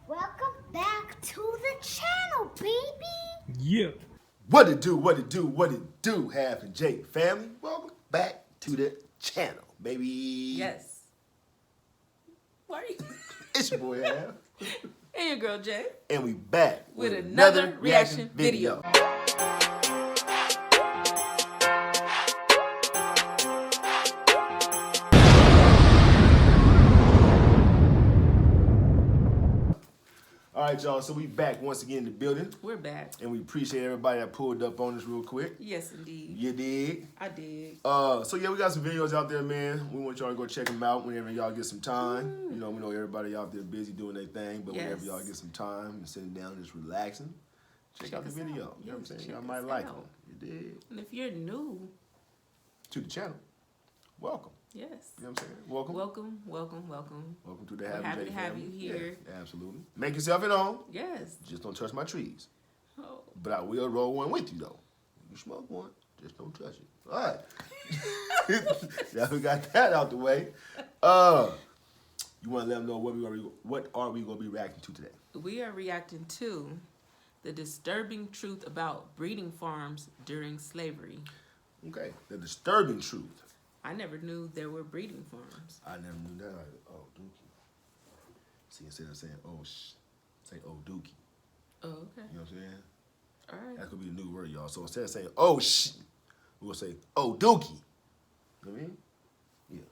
Welcome back to the channel, baby. Yeah. What it do, Half and Jake family. Welcome back to the channel, baby. Yes. Why are you? It's your boy Half. And your girl Jay. And we back with another reaction video. All right, y'all. So we back once again in the building. We're back. And we appreciate everybody that pulled up on us real quick. Yes, indeed. You dig? I did. So yeah, we got some videos out there, man. We want y'all to go check them out whenever y'all get some time. You know, we know everybody out there busy doing their thing, but whenever y'all get some time and sitting down just relaxing, check out the video. You know what I'm saying? Y'all might like them. You dig? And if you're new to the channel, welcome. Yes. You know what I'm saying? Welcome. Welcome to the We're happy to have you here. Yeah, absolutely. Make yourself at home. Yes. Just don't touch my trees. Oh. But I will roll one with you though. You smoke one, just don't touch it. All right. Now we got that out the way. You want to let them know what are we going to be reacting to today? We are reacting to the disturbing truth about breeding farms during slavery. Okay, the disturbing truth. I never knew there were breeding farms. I never knew that. Oh, dookie. See, instead of saying say oh dookie. Oh, okay. You know what I'm saying? All right. That's gonna be the new word, y'all. So instead of saying oh shit, we're gonna say oh dookie. You know what I mean? Yeah.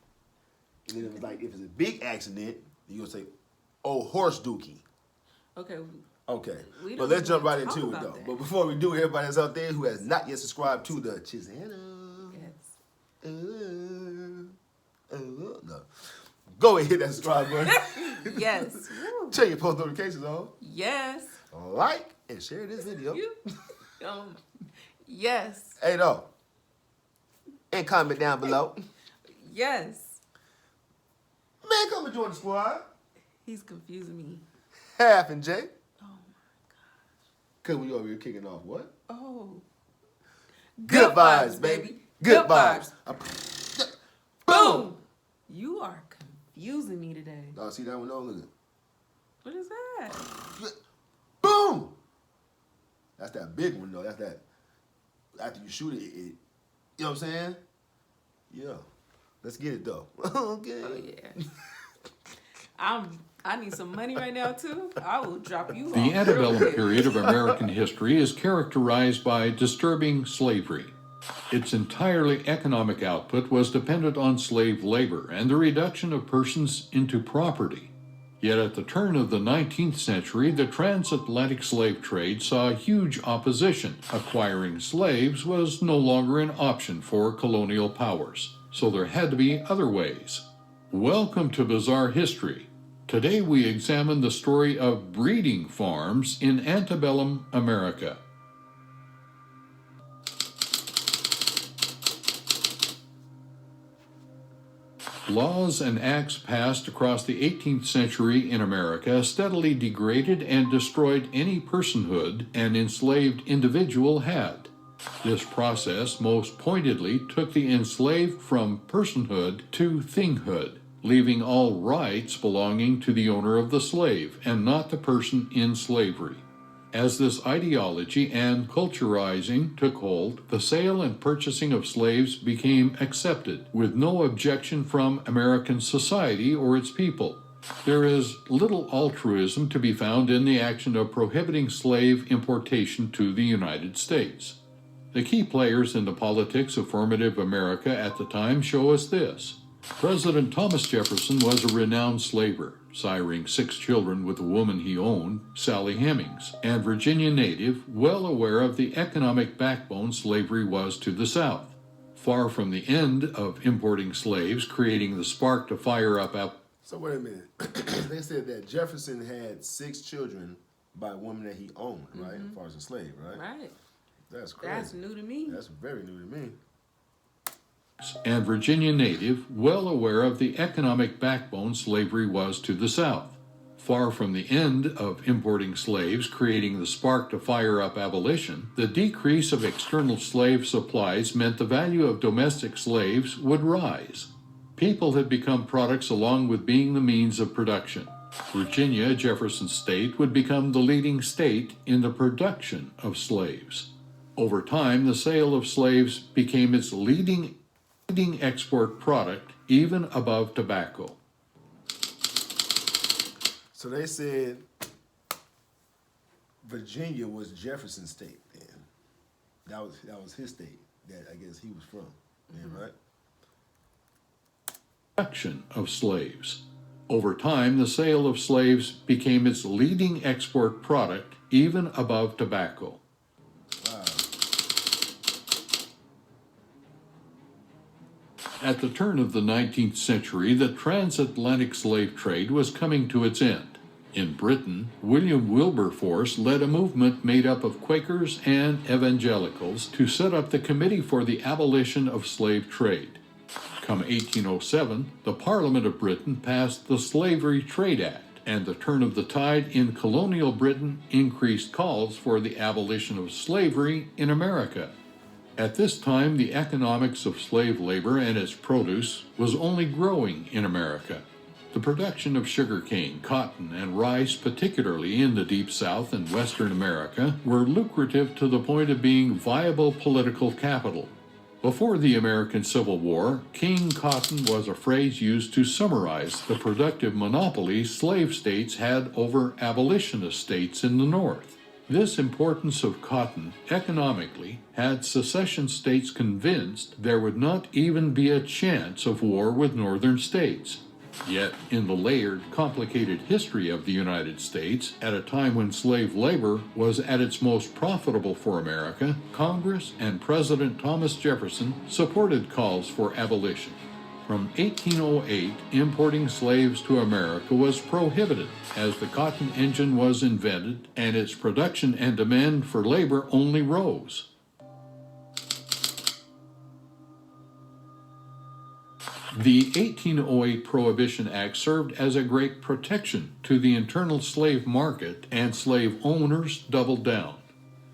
And then it was like if it's a big accident, you're gonna say oh horse dookie. Okay. Okay. But let's jump right into it though. That. But before we do, everybody that's out there who has not yet subscribed to the channel. No. Go and hit that subscribe button. Yes. Check your post notifications on. Yes. Like and share this video. Yes. Hey, no. And comment down below. Yes. Man, come and join the squad. He's confusing me. Half and Jay. Oh my gosh. Cause we over here kicking off what? Oh. Good vibes, baby. Good vibes. Boom. You are confusing me today. Y'all see that one? No, look at it. What is that? Boom. That's that big one though. That's that. After you shoot it, you know what I'm saying? Yeah. Let's get it though. Okay. Oh yeah. I need some money right now too. I will drop you off. The antebellum period of American history is characterized by disturbing slavery. Its entirely economic output was dependent on slave labor and the reduction of persons into property. Yet at the turn of the 19th century, the transatlantic slave trade saw huge opposition. Acquiring slaves was no longer an option for colonial powers, so there had to be other ways. Welcome to Bizarre History. Today we examine the story of breeding farms in antebellum America. Laws and acts passed across the 18th century in America steadily degraded and destroyed any personhood an enslaved individual had. This process most pointedly took the enslaved from personhood to thinghood, leaving all rights belonging to the owner of the slave and not the person in slavery. As this ideology and culturizing took hold, the sale and purchasing of slaves became accepted, with no objection from American society or its people. There is little altruism to be found in the action of prohibiting slave importation to the United States. The key players in the politics of formative America at the time show us this. President Thomas Jefferson was a renowned slaver, siring 6 children with a woman he owned, Sally Hemings, and Virginia native, well aware of the economic backbone slavery was to the South. Far from the end of importing slaves, creating the spark to fire up. So wait a minute. They said that Jefferson had 6 children by a woman that he owned, right? As far as a slave, right? Right. That's crazy. That's new to me. That's very new to me. And Virginia native, well aware of the economic backbone slavery was to the South. Far from the end of importing slaves, creating the spark to fire up abolition, the decrease of external slave supplies meant the value of domestic slaves would rise. People had become products along with being the means of production. Virginia, Jefferson State, would become the leading state in the production of slaves. Over time, the sale of slaves became its leading export product, even above tobacco. So they said Virginia was Jefferson State then. That was his state that I guess he was from. Yeah, right? Production of slaves. Over time, the sale of slaves became its leading export product, even above tobacco. Wow. At the turn of the 19th century, the transatlantic slave trade was coming to its end. In Britain, William Wilberforce led a movement made up of Quakers and evangelicals to set up the Committee for the Abolition of Slave Trade. Come 1807, the Parliament of Britain passed the Slavery Trade Act, and the turn of the tide in colonial Britain increased calls for the abolition of slavery in America. At this time, the economics of slave labor and its produce was only growing in America. The production of sugarcane, cotton, and rice, particularly in the Deep South and Western America, were lucrative to the point of being viable political capital. Before the American Civil War, King Cotton was a phrase used to summarize the productive monopoly slave states had over abolitionist states in the North. This importance of cotton economically had secession states convinced there would not even be a chance of war with northern states. Yet, in the layered, complicated history of the United States, at a time when slave labor was at its most profitable for America, Congress and President Thomas Jefferson supported calls for abolition. From 1808, importing slaves to America was prohibited, as the cotton engine was invented and its production and demand for labor only rose. The 1808 Prohibition Act served as a great protection to the internal slave market, and slave owners doubled down.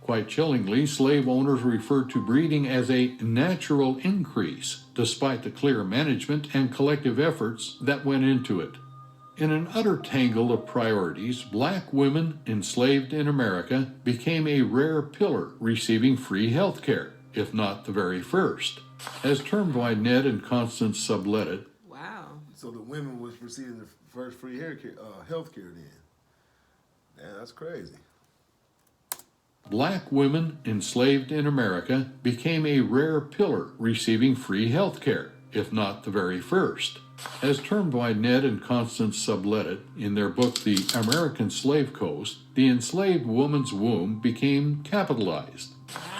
Quite chillingly, slave owners referred to breeding as a natural increase, despite the clear management and collective efforts that went into it. In an utter tangle of priorities, black women enslaved in America became a rare pillar receiving free health care, if not the very first. As termed by Ned and Constance Subletted. Wow. So the women was receiving the first free health care then. Yeah, that's crazy. Black women enslaved in America became a rare pillar receiving free health care, if not the very first. As termed by Ned and Constance Subletted in their book The American Slave Coast, the enslaved woman's womb became capitalized.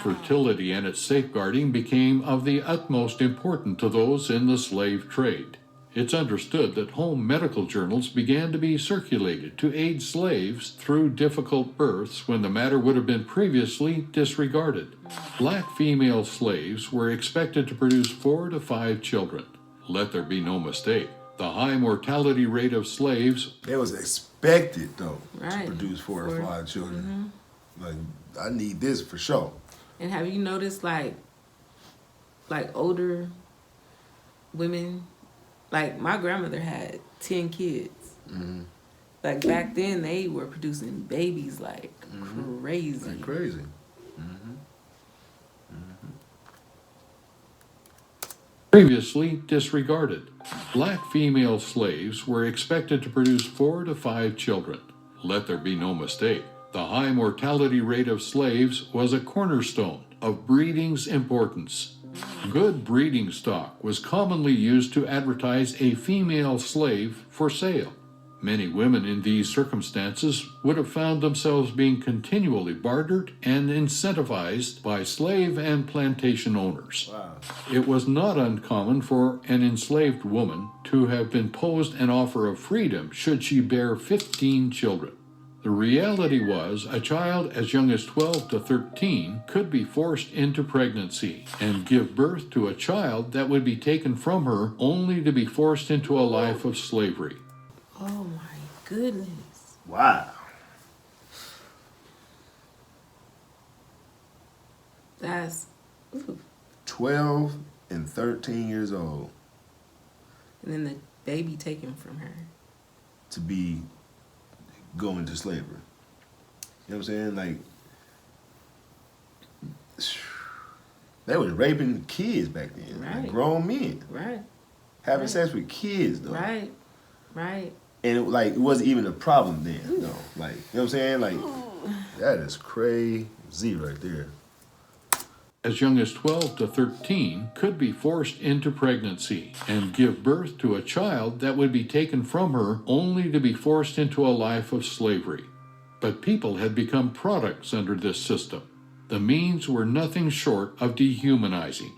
Fertility and its safeguarding became of the utmost importance to those in the slave trade. It's understood that home medical journals began to be circulated to aid slaves through difficult births when the matter would have been previously disregarded. Black female slaves were expected to produce 4 to 5 children. Let there be no mistake. The high mortality rate of slaves... They was expected, though, Right. to produce 4 or 5 children. Mm-hmm. Like, I need this for sure. And have you noticed, like older women, like my grandmother had 10 kids. Mm-hmm. Like back then, they were producing babies like crazy. Like crazy. Mm-hmm. previously disregarded. Black female slaves were expected to produce 4 to 5 children. Let there be no mistake. The high mortality rate of slaves was a cornerstone of breeding's importance. Good breeding stock was commonly used to advertise a female slave for sale. Many women in these circumstances would have found themselves being continually bartered and incentivized by slave and plantation owners. Wow. It was not uncommon for an enslaved woman to have been posed an offer of freedom should she bear 15 children. The reality was a child as young as 12 to 13 could be forced into pregnancy and give birth to a child that would be taken from her only to be forced into a life of slavery. Oh my goodness. Wow. That's, ooh. 12 and 13 years old And then the baby taken from her. to be go into slavery. You know what I'm saying? Like, they was raping kids back then, Right. like grown men, Right. having Right. sex with kids, though. Right. Right. And it wasn't even a problem then, though. Like, you know what I'm saying? Like, that is crazy right there. As young as 12 to 13 could be forced into pregnancy and give birth to a child that would be taken from her only to be forced into a life of slavery. But people had become products under this system. The means were nothing short of dehumanizing.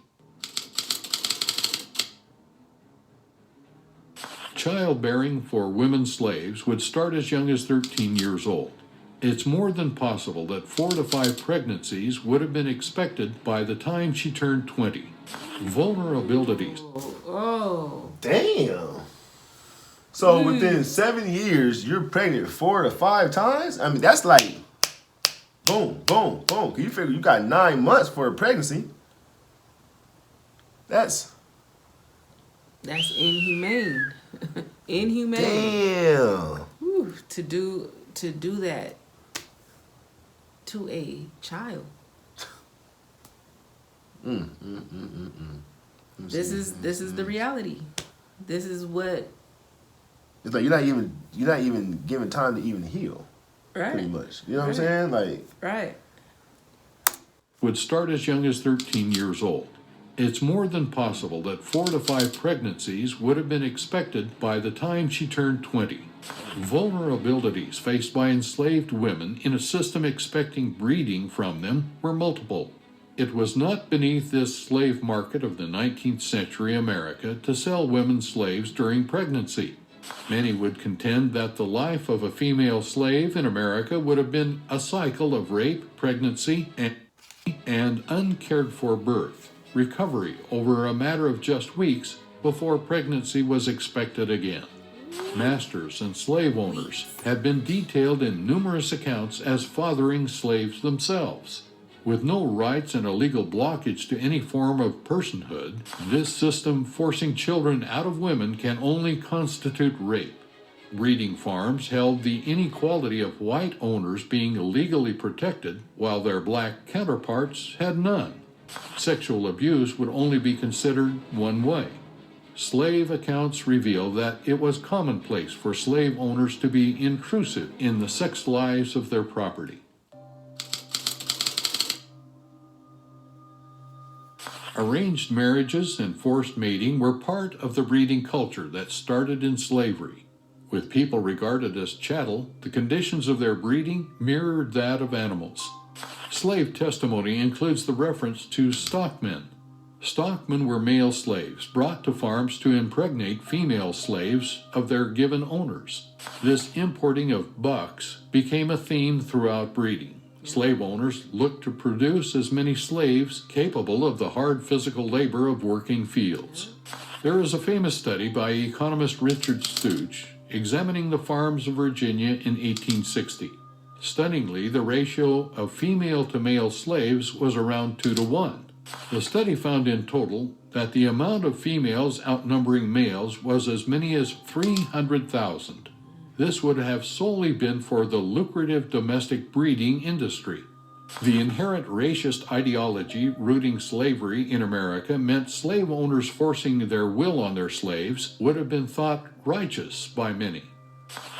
Childbearing for women slaves would start as young as 13 years old. It's more than possible that 4 to 5 pregnancies would have been expected by the time she turned 20. Vulnerabilities. Oh. Damn. So within 7 years, you're pregnant 4 to 5 times? I mean, that's like, boom, boom, boom. Can you figure you got 9 months for a pregnancy? That's inhumane. Inhumane. damn. Whew, to do that to a child. This is the reality. This is what. It's like you're not even given time to even heal. Right. Pretty much. You know what I'm saying? Like, Right. Would start as young as 13 years old. It's more than possible that 4 to 5 pregnancies would have been expected by the time she turned 20. Vulnerabilities faced by enslaved women in a system expecting breeding from them were multiple. It was not beneath this slave market of the 19th century America to sell women slaves during pregnancy. Many would contend that the life of a female slave in America would have been a cycle of rape, pregnancy, and uncared for birth, recovery over a matter of just weeks before pregnancy was expected again. Masters and slave owners have been detailed in numerous accounts as fathering slaves themselves. With no rights and a legal blockage to any form of personhood, this system forcing children out of women can only constitute rape. Breeding farms held the inequality of white owners being legally protected while their black counterparts had none. Sexual abuse would only be considered one way. Slave accounts reveal that it was commonplace for slave owners to be intrusive in the sex lives of their property. Arranged marriages and forced mating were part of the breeding culture that started in slavery. With people regarded as chattel, the conditions of their breeding mirrored that of animals. Slave testimony includes the reference to stockmen. Stockmen were male slaves brought to farms to impregnate female slaves of their given owners. This importing of bucks became a theme throughout breeding. Slave owners looked to produce as many slaves capable of the hard physical labor of working fields. There is a famous study by economist Richard Stooge examining the farms of Virginia in 1860. Stunningly, the ratio of female to male slaves was around 2 to 1. The study found in total that the amount of females outnumbering males was as many as 300,000. This would have solely been for the lucrative domestic breeding industry. The inherent racist ideology rooting slavery in America meant slave owners forcing their will on their slaves would have been thought righteous by many.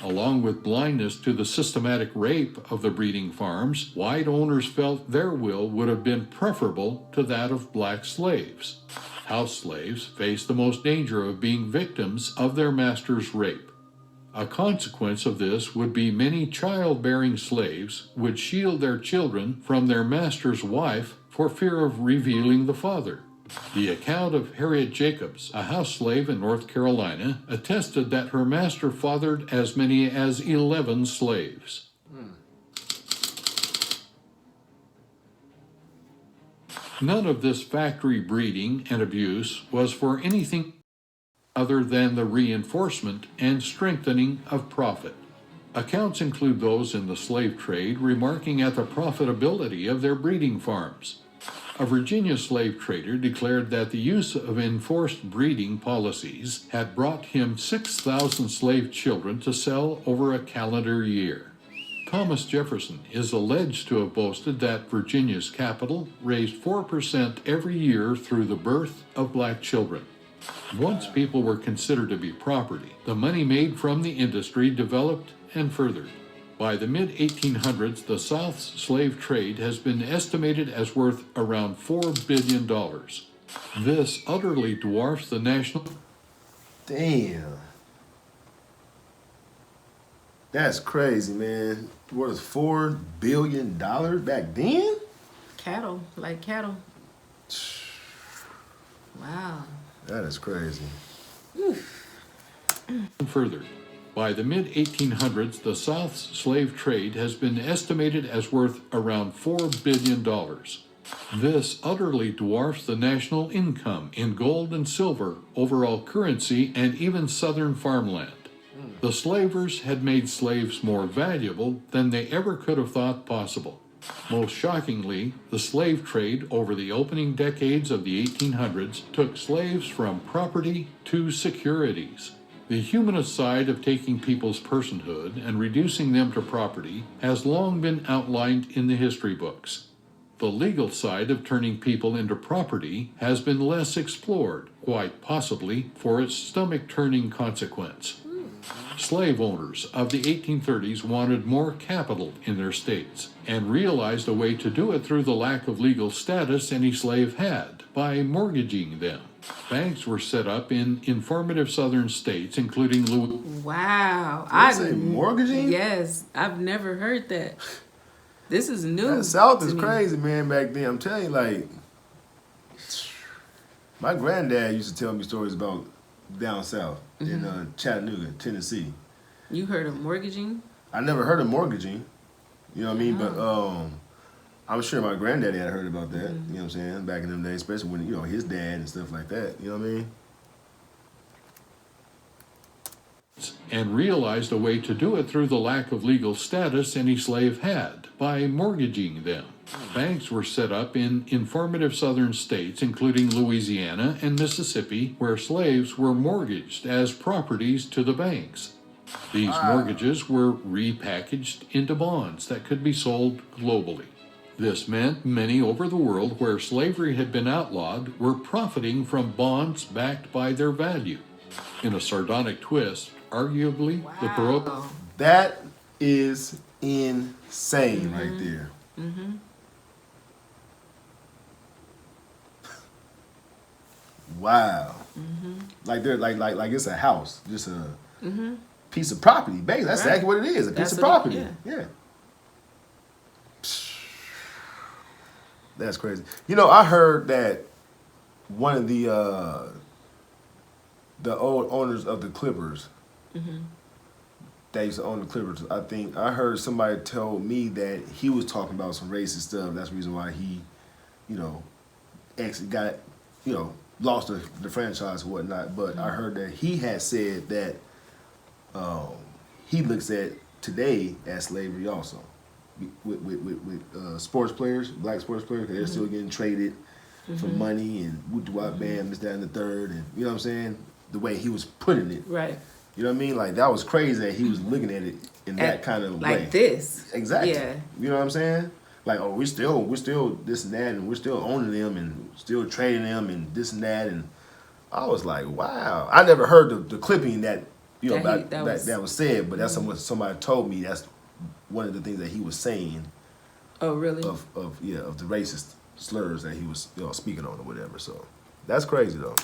Along with blindness to the systematic rape of the breeding farms, white owners felt their will would have been preferable to that of black slaves. House slaves faced the most danger of being victims of their master's rape. A consequence of this would be many childbearing slaves would shield their children from their master's wife for fear of revealing the father. The account of Harriet Jacobs, a house slave in North Carolina, attested that her master fathered as many as 11 slaves. None of this factory breeding and abuse was for anything other than the reinforcement and strengthening of profit. Accounts include those in the slave trade remarking at the profitability of their breeding farms. A Virginia slave trader declared that the use of enforced breeding policies had brought him 6,000 slave children to sell over a calendar year. Thomas Jefferson is alleged to have boasted that Virginia's capital raised 4% every year through the birth of black children. Once people were considered to be property, the money made from the industry developed and furthered. By the mid-1800s, the South's slave trade has been estimated as worth around $4 billion. This utterly dwarfs the national... Damn. That's crazy, man. Worth $4 billion back then? Cattle, like cattle. Wow. That is crazy. Further, by the mid-1800s, the South's slave trade has been estimated as worth around $4 billion. This utterly dwarfs the national income in gold and silver, overall currency, and even southern farmland. The slavers had made slaves more valuable than they ever could have thought possible. Most shockingly, the slave trade over the opening decades of the 1800s took slaves from property to securities. The humanist side of taking people's personhood and reducing them to property has long been outlined in the history books. The legal side of turning people into property has been less explored, quite possibly for its stomach-turning consequence. Slave owners of the 1830s wanted more capital in their states and realized a way to do it through the lack of legal status any slave had, by mortgaging them. Banks were set up in informative southern states, including Louisiana. Wow. I say mortgaging? Yes, I've never heard that. This is new. That South is to me. crazy, man, back then. I'm telling you, like, my granddad used to tell me stories about down south in Chattanooga, Tennessee. You heard of mortgaging? I never heard of mortgaging, you know what I mean? But I'm sure my granddaddy had heard about that, you know what I'm saying, back in them days, especially when, you know, his dad and stuff like that, you know what I mean? And realized a way to do it through the lack of legal status any slave had, by mortgaging them. Banks were set up in informative southern states, including Louisiana and Mississippi, where slaves were mortgaged as properties to the banks. These mortgages were repackaged into bonds that could be sold globally. This meant many over the world where slavery had been outlawed were profiting from bonds backed by their value. In a sardonic twist, arguably the That is insane right there. Wow. Like they're like it's a house, just a piece of property. Basically, that's exactly what it is, a piece of property. Yeah. That's crazy. You know, I heard that one of the old owners of the Clippers, that used to own the Clippers, I think I heard somebody told me that he was talking about some racist stuff. That's the reason why he, you know, actually got, you know, lost the franchise or whatnot. But I heard that he had said that he looks at today as slavery also. With sports players, black sports players, because they're still getting traded for money and whoop-de-wop bam, this, that, and the third, and you know what I'm saying? The way he was putting it. Right. You know what I mean? Like, that was crazy that he was looking at it in that kind of way. Like this. Exactly. Yeah. You know what I'm saying? Like, oh, we're still this and that, and we're still owning them and still trading them and this and that, and I was like, wow. I never heard the clipping that, you know, that was said, but that's what somebody told me. That's one of the things that he was saying. Oh, really? Of the racist slurs that he was, you know, speaking on or whatever. So that's crazy though.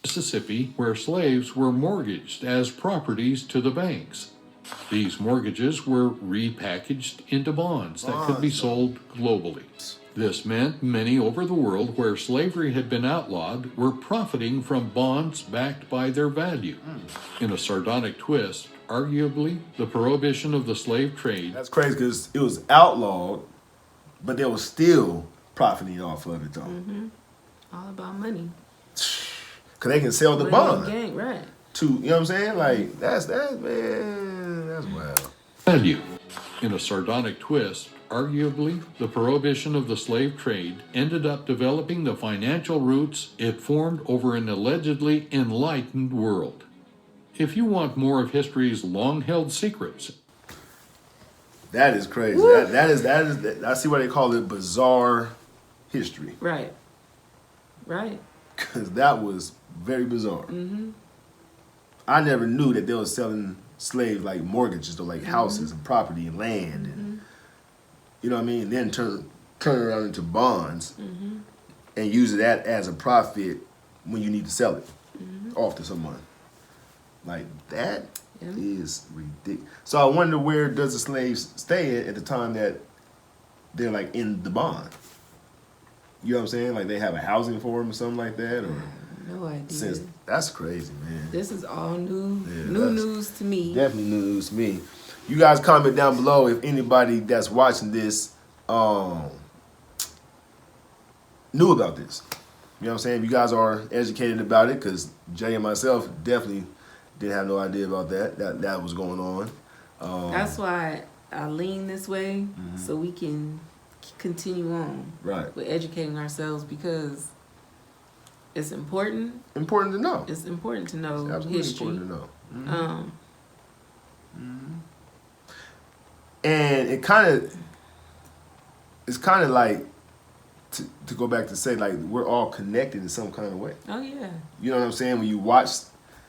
Mississippi, where slaves were mortgaged as properties to the banks. These mortgages were repackaged into bonds that could be sold globally. This meant many over the world where slavery had been outlawed were profiting from bonds backed by their value. In a sardonic twist, arguably, the prohibition of the slave trade. That's crazy because it was outlawed, but they were still profiting off of it though. All about money. Because they can sell the bond. Gang, right. To, you know what I'm saying? Like, that's wild. Value. In a sardonic twist, Arguably, the prohibition of the slave trade ended up developing the financial roots it formed over an allegedly enlightened world. If you want more of history's long-held secrets, That is crazy. That is. I see why they call it bizarre history. Right. Because that was very bizarre. Mm-hmm. I never knew that they were selling slaves like mortgages or like houses and property and land and you know what I mean. And then turn it around into bonds and use that as a profit when you need to sell it off to someone. Like that is ridiculous. So I wonder, where does the slaves stay at the time that they're like in the bond? You know what I'm saying? Like they have a housing for them or something like that, or No idea. since that's crazy, man. This is all new Yeah, new that's news to me. Definitely news to me. You guys comment down below if anybody that's watching this knew about this. You know what I'm saying? If you guys are educated about it, because Jay and myself definitely didn't have no idea about that was going on. That's why I lean this way, so we can continue on Right. with educating ourselves, because it's important. Important to know. It's important to know It's absolutely history. important to know. And it's kind of like, to go back to say, like, we're all connected in some kind of way. Oh yeah. You know what I'm saying? When you watch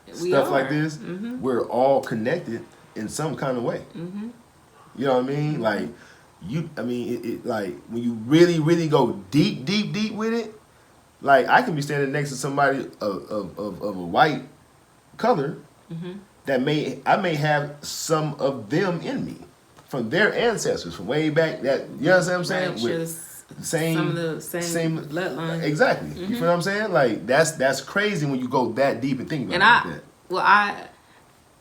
We stuff are. like this, we're all connected in some kind of way. You know what I mean? Like, it like, when you really, really go deep with it, like, I can be standing next to somebody of a white color that I may have some of them in me from their ancestors from way back. That, you know what I'm saying? Right, With some of the same bloodline. Exactly. You feel what I'm saying? Like, that's crazy when you go that deep and think about And it like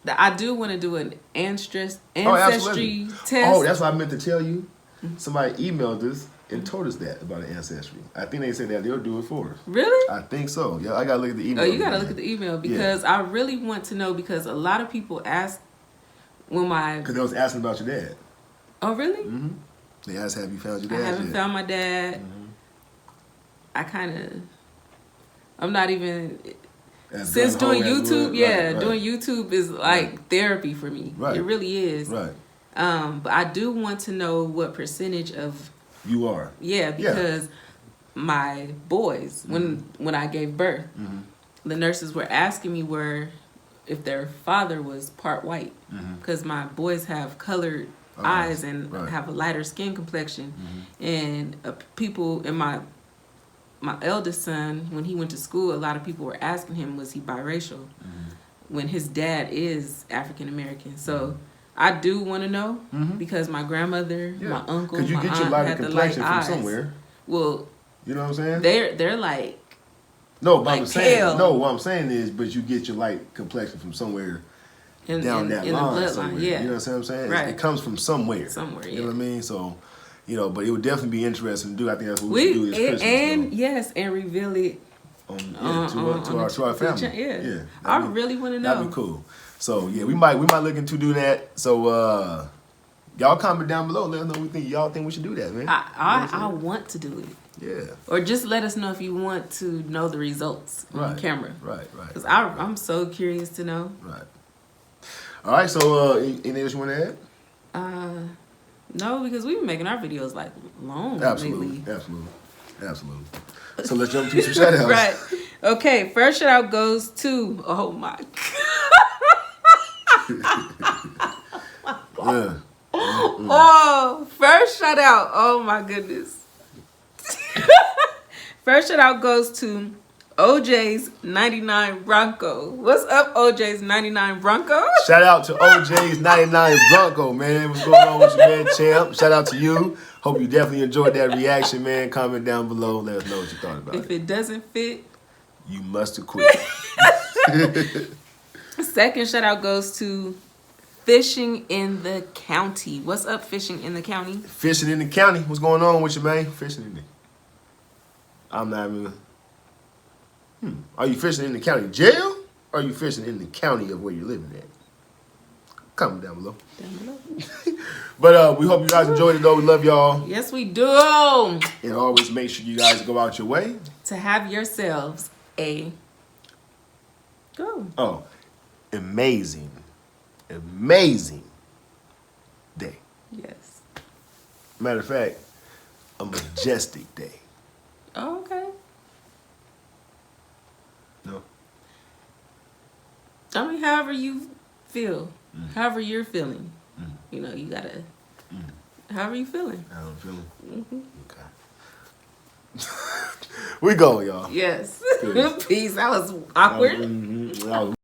that. I do want to do an ancestry absolutely. test. Oh, that's what I meant to tell you. Somebody emailed us and told us that about an ancestry. I think they said that they'll do it for us. Really? I think so. Yeah, I gotta look at the email. Oh, you gotta look at the email, because I really want to know, because a lot of people ask when Because they was asking about your dad. Oh, really? They asked, have you found your I dad haven't yet? found my dad. I'm not even, As since gung-ho doing as YouTube, would. Right. doing YouTube is like therapy for me. Right. It really is. Right. But I do want to know what percentage of, You are. because my boys, when I gave birth, the nurses were asking me if their father was part white, because my boys have colored eyes and have a lighter skin complexion, and people in my eldest son, when he went to school, a lot of people were asking him, was he biracial, when his dad is African American. So I do want to know, because my grandmother, my uncle, because you my get your aunt lighter had the complexion light from eyes. somewhere. Well, You know what I'm saying? they're like, No, but like I'm saying, pale. no, what I'm saying is, but you get your light complexion from somewhere down that in line. the bloodline, somewhere. yeah. You know what I'm saying? Right. It comes from somewhere. Somewhere, You know what I mean? So, but it would definitely be interesting to do. I think that's what we should do this Christmas. And reveal it to our family. Yeah. I really want to know. That'd be cool. So yeah, we might look into do that. So y'all comment down below. Let us know what you think. Y'all think we should do that, man. I want to do it. Yeah. Or just let us know if you want to know the results on camera. Right. Because I'm so curious to know. Right. All right. So anything else you want to add? No, because we've been making our videos like long Absolutely. lately. Absolutely. So let's jump to some shout outs. Right. Okay, first shout out goes to, oh my Yeah. Oh, first shout out. Oh my goodness. First shout out goes to OJ's 99 Bronco. What's up, OJ's 99 Bronco? Shout out to OJ's 99 Bronco, man. What's going on with your man, Champ? Shout out to you. Hope you definitely enjoyed that reaction, man. Comment down below. Let us know what you thought about If it. it doesn't fit, You must have quit. second shout out goes to Fishing in the County. What's up, Fishing in the County? Fishing in the county. What's going on with you, man? Fishing in the... I'm not even... Are you fishing in the county jail? Or are you fishing in the county of where you're living at? Comment down below. Down below. But we hope you guys enjoyed it, though. We love y'all. Yes, we do. And always make sure you guys go out your way To have yourselves a amazing day. Yes. Matter of fact, a majestic day. Oh, okay. No? I mean, however you feel, however you're feeling, you know, you gotta. However you feeling. How I'm feeling? Okay. We go, y'all. Yes. Peace. Peace. That was awkward. That was